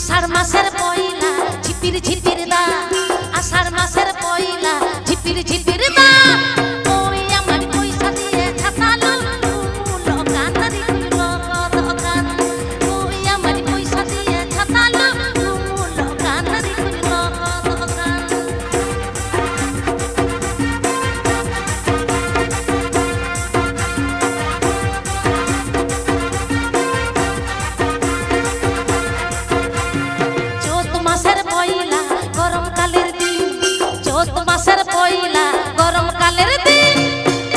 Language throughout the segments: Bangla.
আষাঢ় মাসের পয়লা ঝিপির ঝিপির দা, আষাঢ় মাসের পয়লা ঝিপির ঝিপির দা। ওই আমার পয়সা দিয়ে ছাতালো দোকান রে দোকান, ওই আমার পয়সা দিয়ে ছাতালো দোকান রে দোকান। চৈত মাসের পয়লা গরমকালের দিন, চৈত মাসের পয়লা গরমকালের দিন।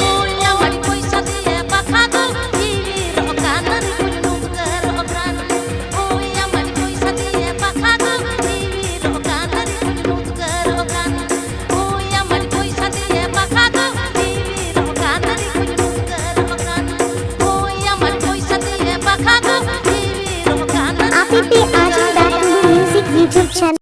ওই আমার পয়সা দিয়ে পাখা গো হিলির গান রে নুকের গান, ওই আমার পয়সা দিয়ে পাখা গো হিলির গান রে নুকের গান, ওই আমার পয়সা দিয়ে পাখা গো হিলির গান রে নুকের গান, ওই আমার পয়সা দিয়ে পাখা গো হিলির গান। APP Ajin Music YouTube channel.